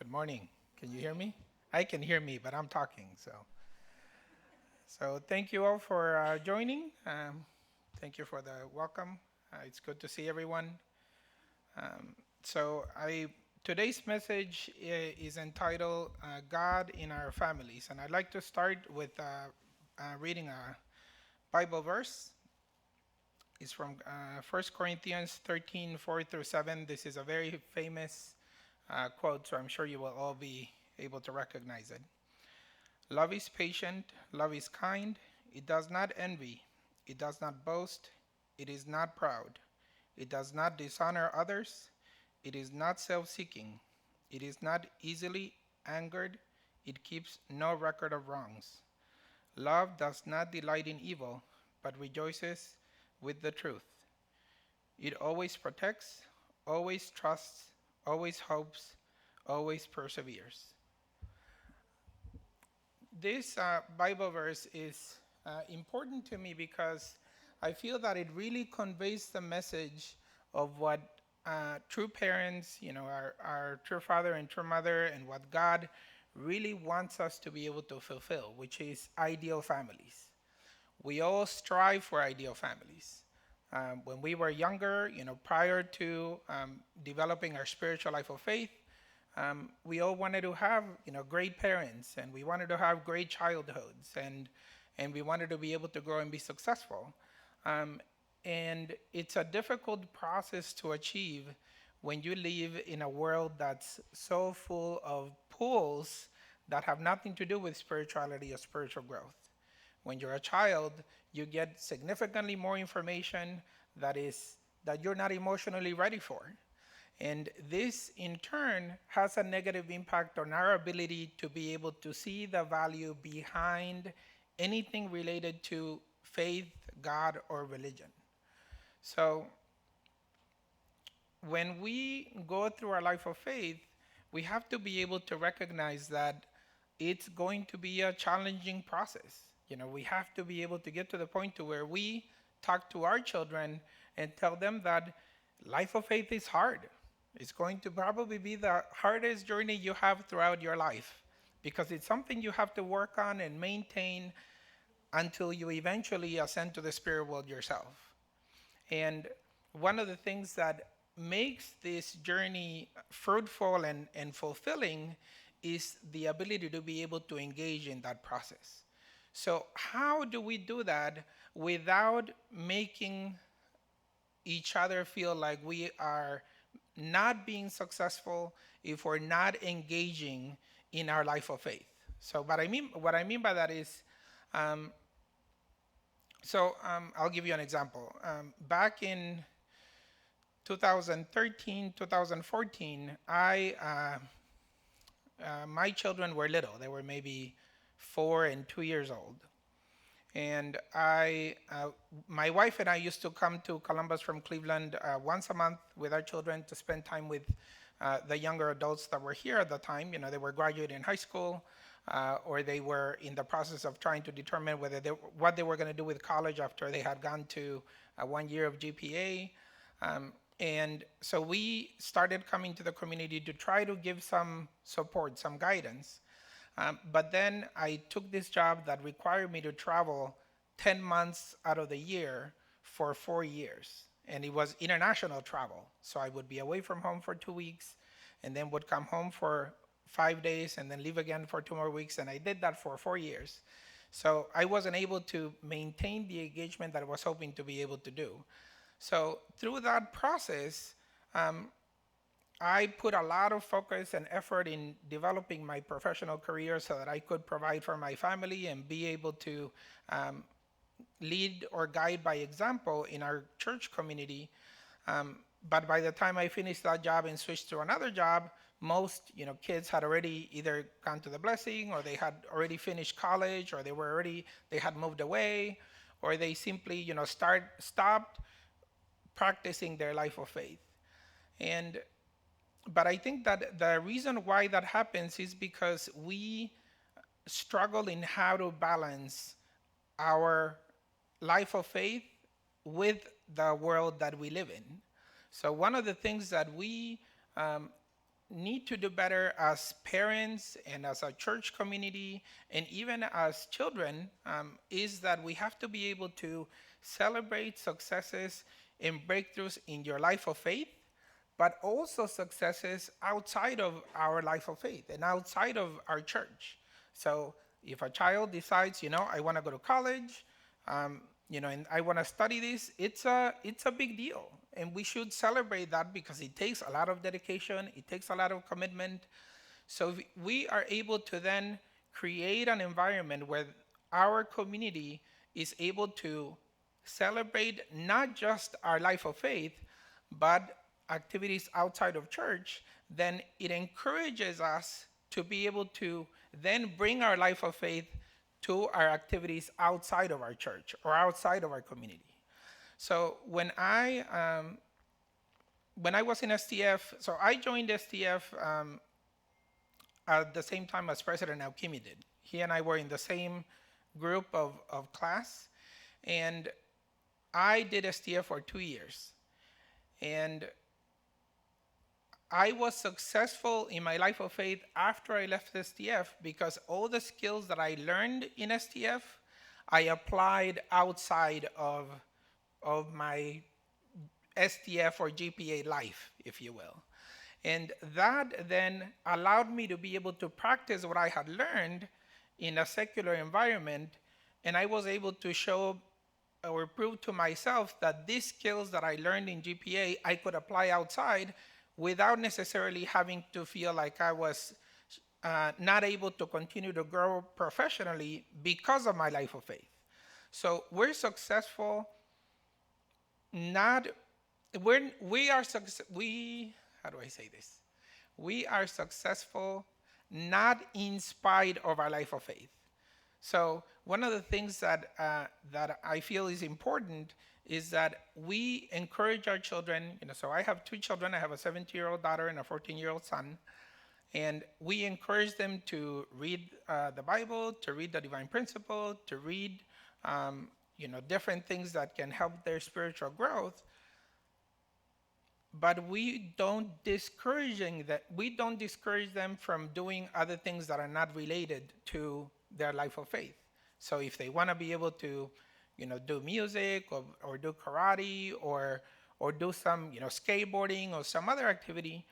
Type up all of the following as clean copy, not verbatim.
Good morning. Can you hear me? I can hear me, but I'm talking. So thank you all for joining. Thank you for the welcome. It's good to see everyone. Um, so I today's message is entitled "God in Our Families," and I'd like to start with reading a Bible verse. It's from 1 Corinthians 13, 4 through 7. This is a very famous quote, so I'm sure you will all be able to recognize it. Love is patient, love is kind, it does not envy, it does not boast, it is not proud, it does not dishonor others, it is not self seeking, it is not easily angered, it keeps no record of wrongs. Love does not delight in evil, but rejoices with the truth. It always protects, always trusts, always hopes, always perseveres. This Bible verse is important to me because I feel that it really conveys the message of what true parents, our true father and true mother, and what God really wants us to be able to fulfill, which is ideal families. We all strive for ideal families. When we were younger, prior to developing our spiritual life of faith, we all wanted to have great parents, and we wanted to have great childhoods, and we wanted to be able to grow and be successful. Um, and it's a difficult process to achieve when you live in a world that's so full of pulls that have nothing to do with spirituality or spiritual growth. When you're a child, you get significantly more information that you're not emotionally ready for. And this, in turn, has a negative impact on our ability to be able to see the value behind anything related to faith, God, or religion. So, when we go through our life of faith, we have to be able to recognize that it's going to be a challenging process. We have to be able to get to the point to where we talk to our children and tell them that life of faith is hard. It's going to probably be the hardest journey you have throughout your life because it's something you have to work on and maintain until you eventually ascend to the spirit world yourself. And one of the things that makes this journey fruitful and fulfilling is the ability to be able to engage in that process. So, how do we do that without making each other feel like we are not being successful if we're not engaging in our life of faith? So, what I mean by that is, um, I'll give you an example. Back in 2013, 2014, my children were little. They were maybe 4 and 2 years old. And my wife and I used to come to Columbus from Cleveland once a month with our children to spend time with the younger adults that were here at the time. They were graduating high school, or they were in the process of trying to determine what they were going to do with college after they had gone to 1 year of GPA. And so we started coming to the community to try to give some support, some guidance. But then I took this job that required me to travel 10 months out of the year for 4 years. And it was international travel. So I would be away from home for 2 weeks and then would come home for 5 days and then leave again for 2 more weeks. And I did that for 4 years. So I wasn't able to maintain the engagement that I was hoping to be able to do. So through that process, I put a lot of focus and effort in developing my professional career so that I could provide for my family and be able to lead or guide by example in our church community. But by the time I finished that job and switched to another job, most kids had already either gone to the blessing, or they had already finished college, or they had moved away, or they simply stopped practicing their life of faith. But I think that the reason why that happens is because we struggle in how to balance our life of faith with the world that we live in. So one of the things that we need to do better as parents and as a church community and even as children is that we have to be able to celebrate successes and breakthroughs in your life of faith, but also successes outside of our life of faith and outside of our church. So if a child decides, I want to go to college, um, and I want to study this, it's a big deal, and we should celebrate that because it takes a lot of dedication, it takes a lot of commitment. So we are able to then create an environment where our community is able to celebrate not just our life of faith, but activities outside of church. Then it encourages us to be able to then bring our life of faith to our activities outside of our church or outside of our community. So when I was in STF, so I joined STF at the same time as President Alkimi did. He and I were in the same group of class, and I did STF for 2 years. And I was successful in my life of faith after I left STF because all the skills that I learned in STF, I applied outside of my STF or GPA life, if you will. And that then allowed me to be able to practice what I had learned in a secular environment, and I was able to show or prove to myself that these skills that I learned in GPA I could apply outside without necessarily having to feel like I was not able to continue to grow professionally because of my life of faith. So we're successful not when we are we how do I say this? We are successful not in spite of our life of faith. So one of the things that I feel is important is that we encourage our children. So I have 2 children. I have a 17-year-old daughter and a 14-year-old son, and we encourage them to read the Bible, to read the Divine Principle, to read different things that can help their spiritual growth. But we don't discourage them from doing other things that are not related to their life of faith. So if they want to be able to, do music or do karate or do some, skateboarding or some other activity,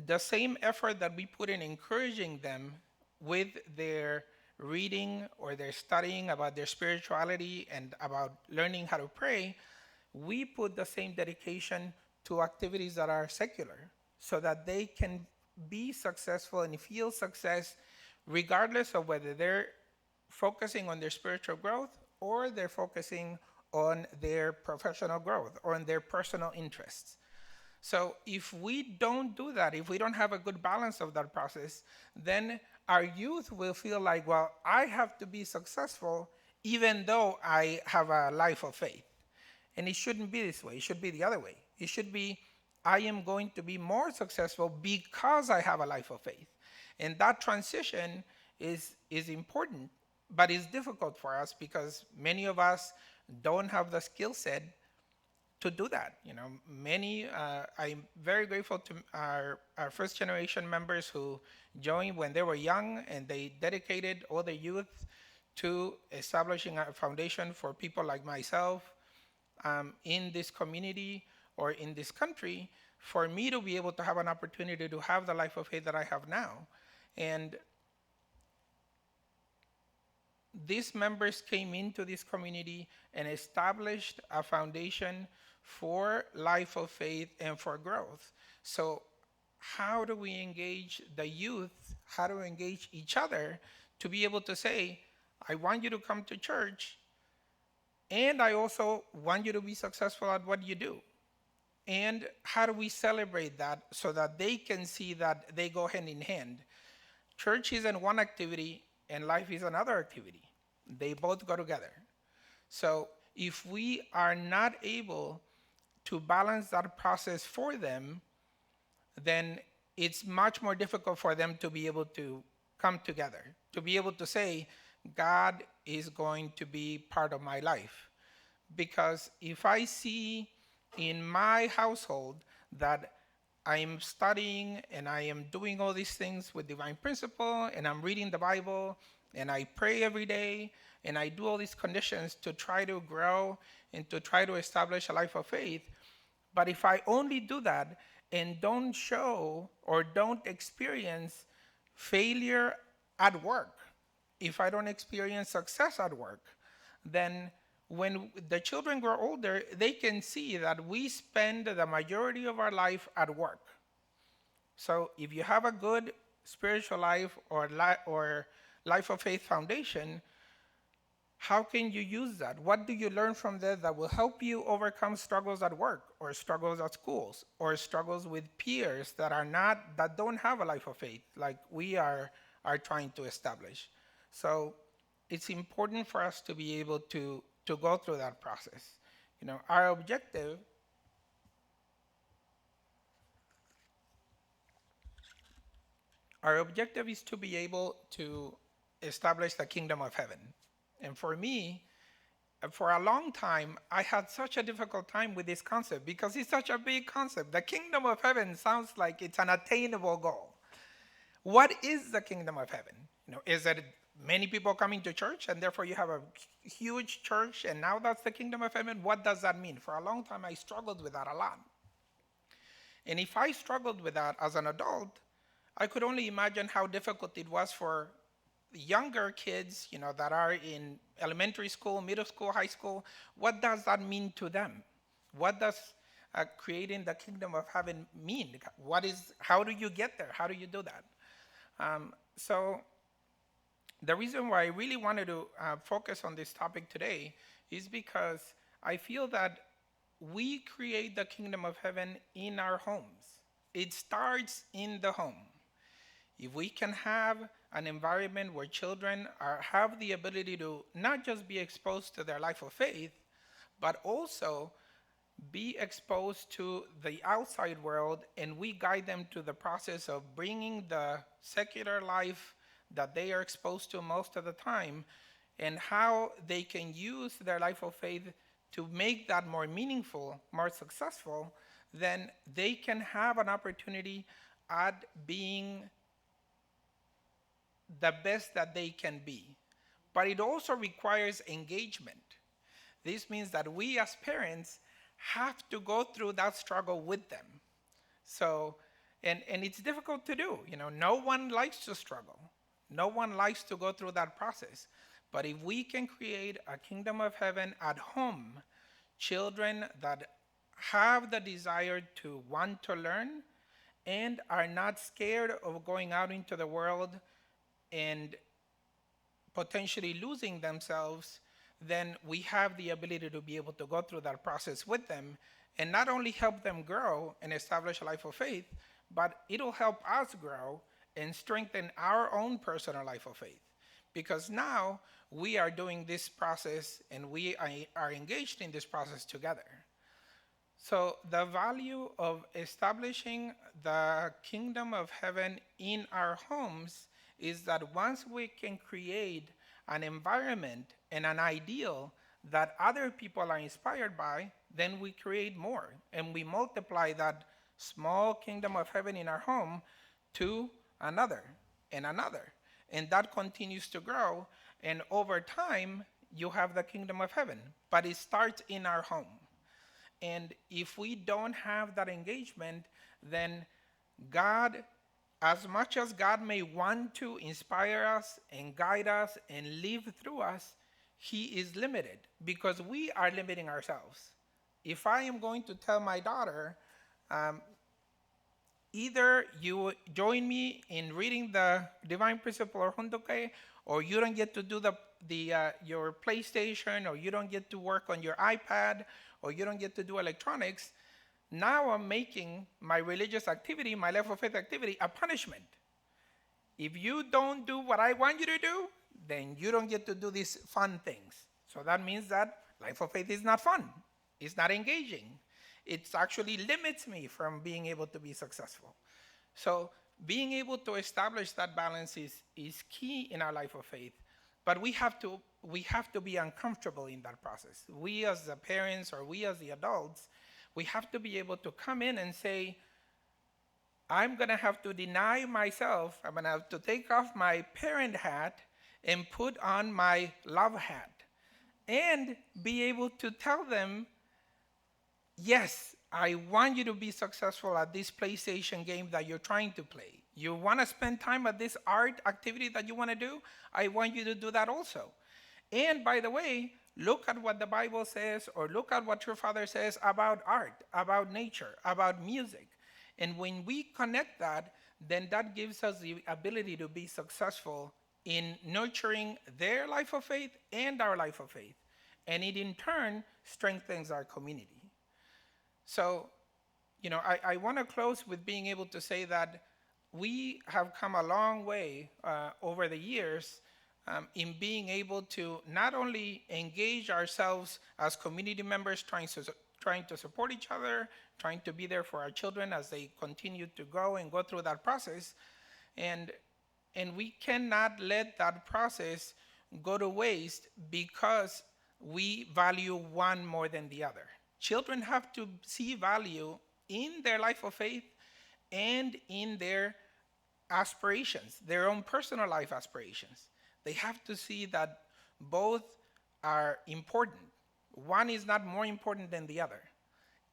the same effort that we put in encouraging them with their reading or their studying about their spirituality and about learning how to pray, we put the same dedication to activities that are secular so that they can be successful and feel success regardless of whether they're focusing on their spiritual growth or they're focusing on their professional growth or on their personal interests. So if we don't do that, if we don't have a good balance of that process, then our youth will feel like, well, I have to be successful even though I have a life of faith. And it shouldn't be this way. It should be the other way. It should be, I am going to be more successful because I have a life of faith. And that transition is important, but it's difficult for us because many of us don't have the skill set to do that. I'm very grateful to our first generation members who joined when they were young, and they dedicated all their youth to establishing a foundation for people like myself in this community or in this country, for me to be able to have an opportunity to have the life of faith that I have now. And these members came into this community and established a foundation for life of faith and for growth. So how do we engage the youth? How do we engage each other to be able to say, I want you to come to church, and I also want you to be successful at what you do? And how do we celebrate that so that they can see that they go hand in hand? Church isn't one activity and life is another activity. They both go together. So if we are not able to balance that process for them, then it's much more difficult for them to be able to come together, to be able to say, God is going to be part of my life. Because if I see in my household that I am studying and I am doing all these things with divine principle and I'm reading the Bible and I pray every day and I do all these conditions to try to grow and to try to establish a life of faith. But if I only do that and don't show or don't experience failure at work, if I don't experience success at work, then when the children grow older, they can see that we spend the majority of our life at work. So if you have a good spiritual life or life of faith foundation, how can you use that? What do you learn from that that will help you overcome struggles at work or struggles at schools or struggles with peers that don't have a life of faith like we are trying to establish? So it's important for us to be able to go through that process. You know, our objective is to be able to establish the kingdom of heaven. And for me, for a long time, I had such a difficult time with this concept because it's such a big concept. The kingdom of heaven sounds like it's an attainable goal. What is the kingdom of heaven? You know, is it many people coming to church and therefore you have a huge church and now that's the kingdom of heaven? What does that mean? For a long time, I struggled with that a lot. And if I struggled with that as an adult, I could only imagine how difficult it was for younger kids, you know, that are in elementary school, middle school, high school. What does that mean to them? What does creating the kingdom of heaven mean? How do you get there? How do you do that? So the reason why I really wanted to focus on this topic today is because I feel that we create the kingdom of heaven in our homes. It starts in the home. If we can have an environment where children have the ability to not just be exposed to their life of faith, but also be exposed to the outside world, and we guide them to the process of bringing the secular life that they are exposed to most of the time, and how they can use their life of faith to make that more meaningful, more successful, then they can have an opportunity at being the best that they can be. But it also requires engagement. This means that we as parents have to go through that struggle with them. So, and it's difficult to do. You know, no one likes to struggle. No one likes to go through that process. But if we can create a kingdom of heaven at home, children that have the desire to want to learn and are not scared of going out into the world and potentially losing themselves, then we have the ability to be able to go through that process with them and not only help them grow and establish a life of faith, but it'll help us grow and strengthen our own personal life of faith. Because now we are doing this process and we are engaged in this process together. So the value of establishing the kingdom of heaven in our homes is that once we can create an environment and an ideal that other people are inspired by, then we create more and we multiply that small kingdom of heaven in our home to another and another. And that continues to grow. And over time, you have the kingdom of heaven. But it starts in our home. And if we don't have that engagement, then God, as much as God may want to inspire us and guide us and live through us, He is limited because we are limiting ourselves. If I am going to tell my daughter, either you join me in reading the Divine Principle or Hundoke, or you don't get to do your PlayStation, or you don't get to work on your iPad, or you don't get to do electronics, now I'm making my religious activity, my life of faith activity, a punishment. If you don't do what I want you to do, then you don't get to do these fun things. So that means that life of faith is not fun. It's not engaging. It actually limits me from being able to be successful. So being able to establish that balance is key in our life of faith. But we have to be uncomfortable in that process. We as the parents or we as the adults, we have to be able to come in and say, I'm going to have to deny myself. I'm going to have to take off my parent hat and put on my love hat and be able to tell them, yes, I want you to be successful at this PlayStation game that you're trying to play. You want to spend time at this art activity that you want to do? I want you to do that also. And by the way, look at what the Bible says, or look at what your father says about art, about nature, about music. And when we connect that, then that gives us the ability to be successful in nurturing their life of faith and our life of faith. And it in turn strengthens our community. So, I want to close with being able to say that we have come a long way over the years in being able to not only engage ourselves as community members, trying to support each other, trying to be there for our children as they continue to grow and go through that process, and we cannot let that process go to waste because we value one more than the other. Children have to see value in their life of faith and in their aspirations, their own personal life aspirations. They have to see that both are important. One is not more important than the other.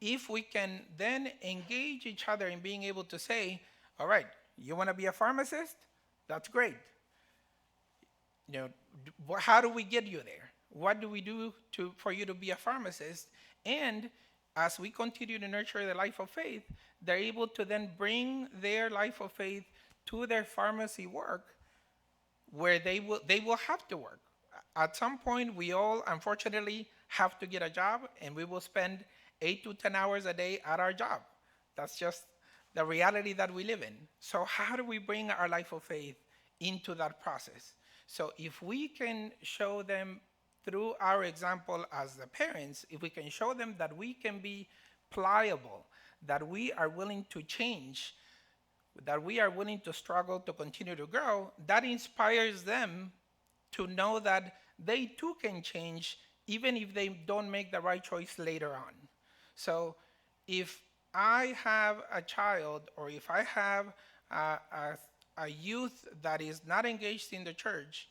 If we can then engage each other in being able to say, all right, you want to be a pharmacist? That's great. How do we get you there? What do we do for you to be a pharmacist? And as we continue to nurture the life of faith, they're able to then bring their life of faith to their pharmacy work, where they will have to work. At some point, we all unfortunately have to get a job, and we will spend 8 to 10 hours a day at our job. That's just the reality that we live in. So how do we bring our life of faith into that process? So if we can show them through our example as the parents, if we can show them that we can be pliable, that we are willing to change, that we are willing to struggle to continue to grow, that inspires them to know that they too can change even if they don't make the right choice later on. So if I have a child, or if I have a youth that is not engaged in the church,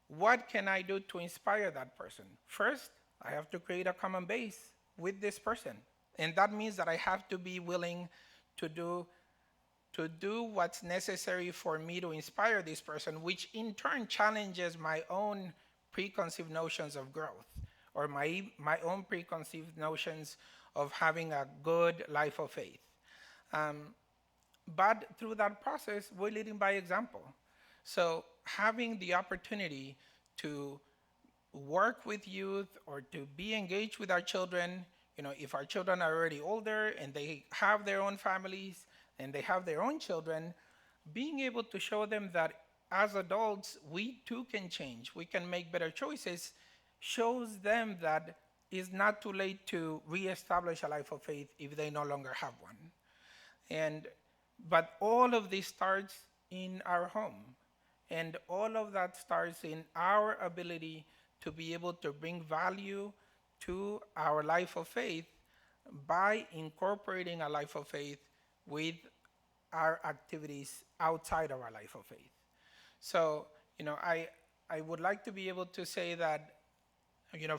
what can I do to inspire that person? First, I have to create a common base with this person. And that means that I have to be willing to do what's necessary for me to inspire this person, which in turn challenges my own preconceived notions of growth, or my own preconceived notions of having a good life of faith. But through that process, we're leading by example. So having the opportunity to work with youth or to be engaged with our children, if our children are already older and they have their own families and they have their own children, being able to show them that as adults, we too can change, we can make better choices, shows them that it's not too late to reestablish a life of faith if they no longer have one. But all of this starts in our home. And all of that starts in our ability to be able to bring value to our life of faith by incorporating a life of faith with our activities outside of our life of faith. So, I would like to be able to say that,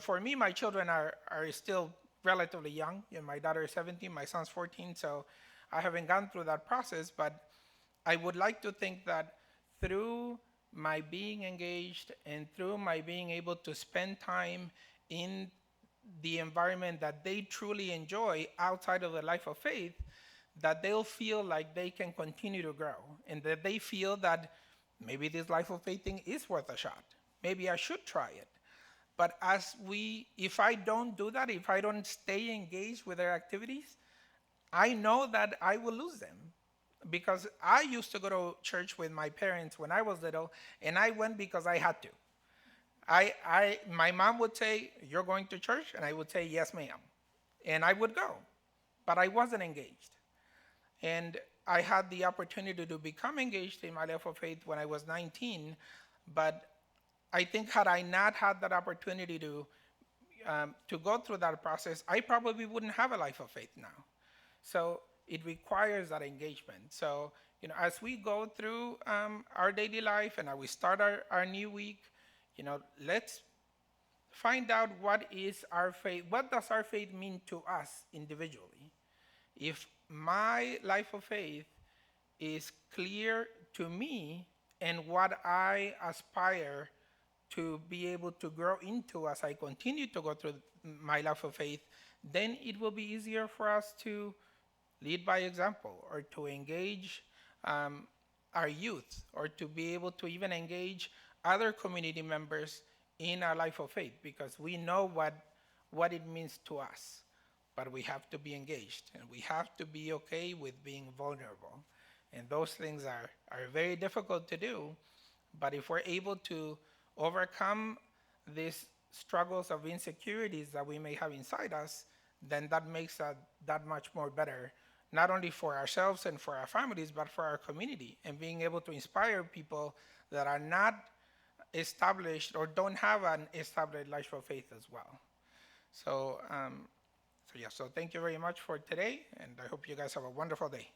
for me, my children are still relatively young. My daughter is 17, my son's 14, so I haven't gone through that process, but I would like to think that through my being engaged and through my being able to spend time in the environment that they truly enjoy outside of the life of faith, that they'll feel like they can continue to grow, and that they feel that maybe this life of faith thing is worth a shot. Maybe I should try it. But if I don't do that, if I don't stay engaged with their activities, I know that I will lose them. Because I used to go to church with my parents when I was little, and I went because I had to. My mom would say, "You're going to church?" And I would say, "Yes, ma'am." And I would go, but I wasn't engaged. And I had the opportunity to become engaged in my life of faith when I was 19, but I think had I not had that opportunity to go through that process, I probably wouldn't have a life of faith now. So it requires that engagement. So, as we go through our daily life and as we start our new week, let's find out what is our faith, what does our faith mean to us individually. If my life of faith is clear to me and what I aspire to be able to grow into as I continue to go through my life of faith, then it will be easier for us to lead by example or to engage um, our youth or to be able to even engage other community members in our life of faith because we know what it means to us. But we have to be engaged and we have to be okay with being vulnerable. And those things are very difficult to do. But if we're able to overcome these struggles of insecurities that we may have inside us, then that makes us that much more better, not only for ourselves and for our families, but for our community, and being able to inspire people that are not established or don't have an established life of faith as well. So, so thank you very much for today, and I hope you guys have a wonderful day.